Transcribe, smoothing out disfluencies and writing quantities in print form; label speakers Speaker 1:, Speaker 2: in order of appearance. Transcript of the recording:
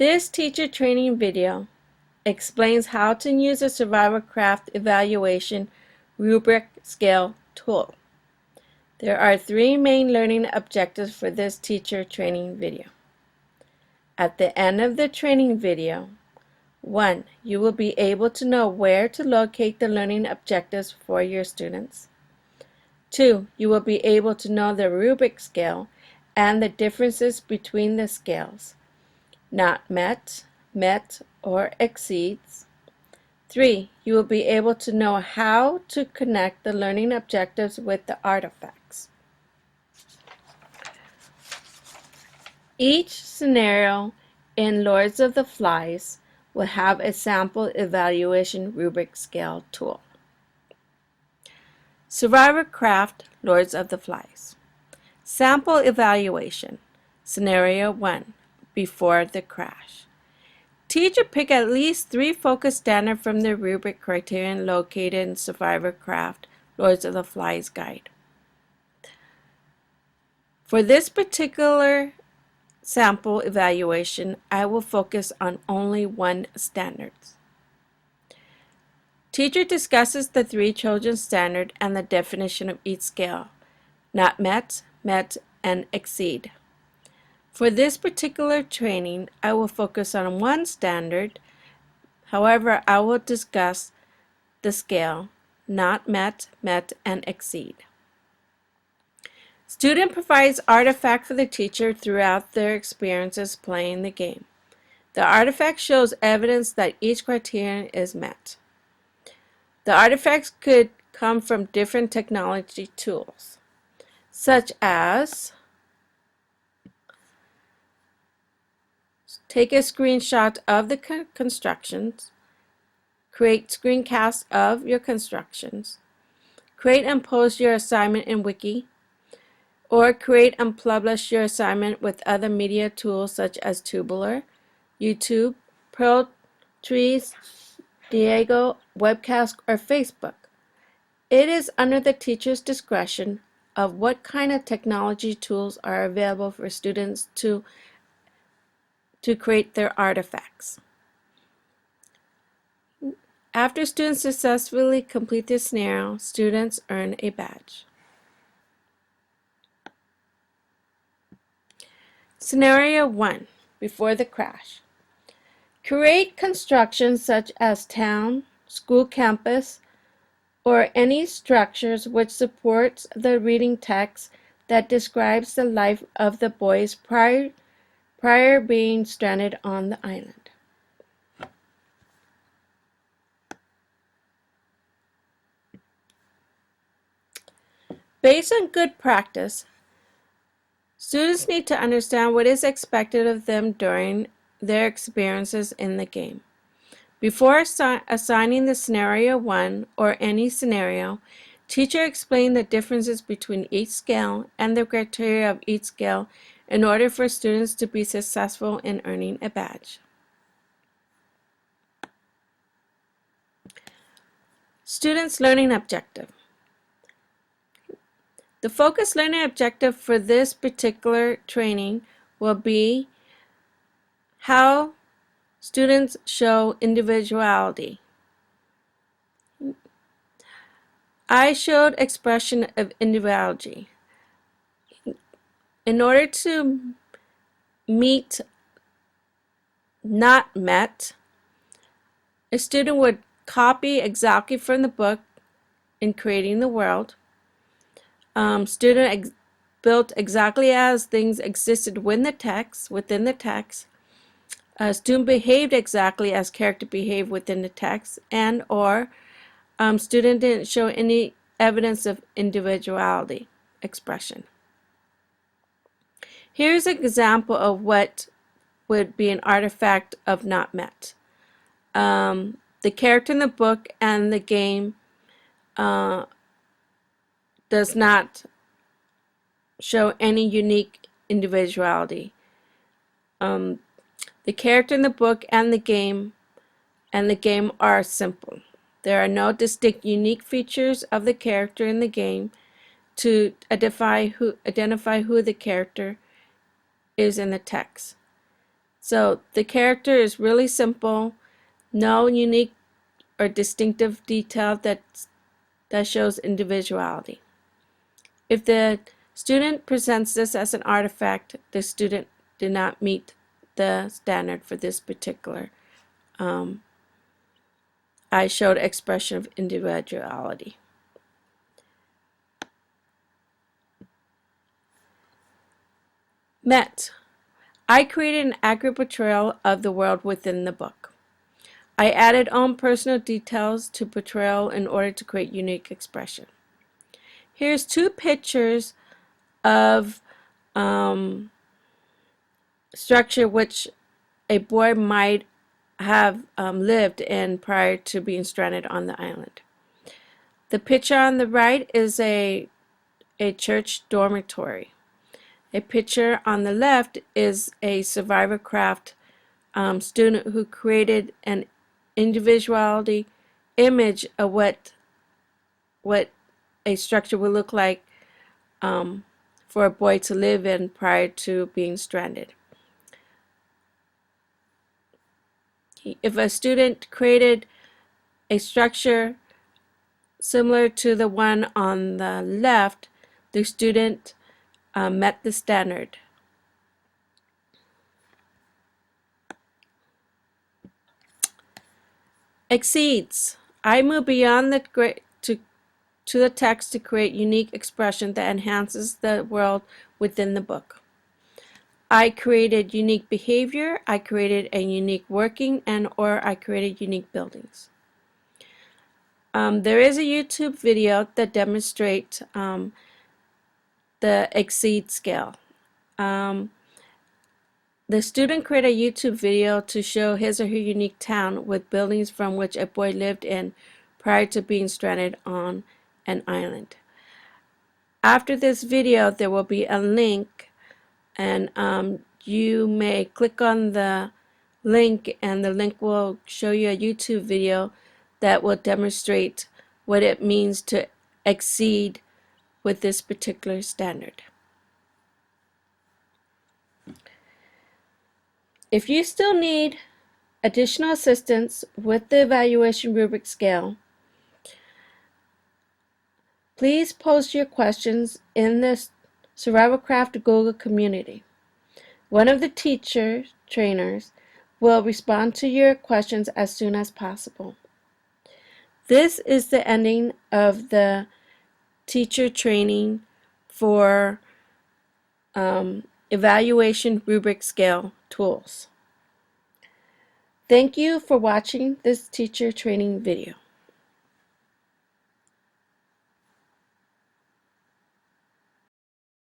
Speaker 1: This teacher training video explains how to use a survival craft evaluation rubric scale tool. There are 3 main learning objectives for this teacher training video. At the end of the training video, 1. You will be able to know where to locate the learning objectives for your students. 2. You will be able to know the rubric scale and the differences between the scales: not met, met, or exceeds. 3. You will be able to know how to connect the learning objectives with the artifacts. Each scenario in Lords of the Flies will have a sample evaluation rubric scale tool. Survivor Craft Lords of the Flies. Sample evaluation. Scenario 1. Before the crash. Teacher pick at least 3 focus standards from the rubric criterion located in Survivor Craft Lords of the Flies guide. For this particular sample evaluation, I will focus on only 1 standard. Teacher discusses the 3 chosen standards and the definition of each scale: not met, met, and exceed. For this particular training, I will focus on 1 standard. However, I will discuss the scale not met, met, and exceed. Student provides artifact for the teacher throughout their experiences playing the game. The artifact shows evidence that each criterion is met. The artifacts could come from different technology tools, such as take a screenshot of the constructions, create screencasts of your constructions, create and post your assignment in Wiki, or create and publish your assignment with other media tools such as Tubular, YouTube, ProTrees, Diego, Webcast, or Facebook. It is under the teacher's discretion of what kind of technology tools are available for students to create their artifacts. After students successfully complete this scenario, students earn a badge. Scenario 1. Before the crash. Create constructions such as town, school campus, or any structures which supports the reading text that describes the life of the boys prior being stranded on the island. Based on good practice, students need to understand what is expected of them during their experiences in the game. Before assigning the scenario 1 or any scenario, teacher explained the differences between each scale and the criteria of each scale in order for students to be successful in earning a badge. Students' learning objective. The focus learning objective for this particular training will be how students show individuality. I showed expression of individuality. In order to meet not met, a student would copy exactly from the book in creating the world. Student built exactly as things existed within the text. Student behaved exactly as character behaved within the text, and or student didn't show any evidence of individuality expression. Here's an example of what would be an artifact of not met. The character in the book and the game does not show any unique individuality. The character in the book and the game are simple. There are no distinct unique features of the character in the game to identify who the character is in the text. So the character is really simple, no unique or distinctive detail that shows individuality. If the student presents this as an artifact, the student did not meet the standard for this particular I showed expression of individuality. Met. I created an accurate portrayal of the world within the book. I added own personal details to portrayal in order to create unique expression. Here's two pictures of structure which a boy might have lived in prior to being stranded on the island. The picture on the right is a church dormitory. A picture on the left is a survivor craft student who created an individuality image of what a structure would look like for a boy to live in prior to being stranded. If a student created a structure similar to the one on the left, the student met the standard. Exceeds. I move beyond to the text to create unique expression that enhances the world within the book. I created unique behavior, I created a unique working, or I created unique buildings. There is a YouTube video that demonstrates the exceed scale. The student created a YouTube video to show his or her unique town with buildings from which a boy lived in prior to being stranded on an island. After this video, there will be a link, and you may click on the link, and the link will show you a YouTube video that will demonstrate what it means to exceed with this particular standard. If you still need additional assistance with the evaluation rubric scale, please post your questions in the Survival Craft Google community. One of the trainers will respond to your questions as soon as possible. This is the ending of the teacher training for evaluation rubric scale tools. Thank you for watching this teacher training video.